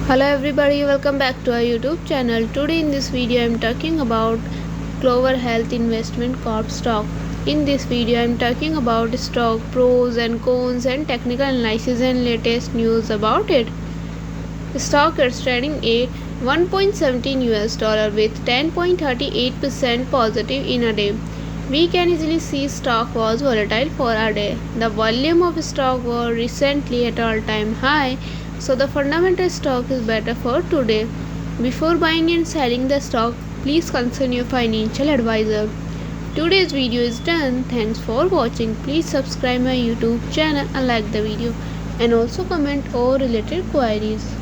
Hello everybody, welcome back to our YouTube channel. Today in this video I am talking about Clover Health Investment Corp stock. In this video I am talking about stock pros and cons and technical analysis and latest news about it. The stock is trading at 1.17 US dollar with 10.38% positive in a day. We can easily see stock was volatile for a day. The volume of stock was recently at all-time high, so the fundamental stock is better for today. Before buying and selling the stock, please consult your financial advisor. Today's video is done. Thanks for watching. Please subscribe my YouTube channel and like the video and also comment all related queries.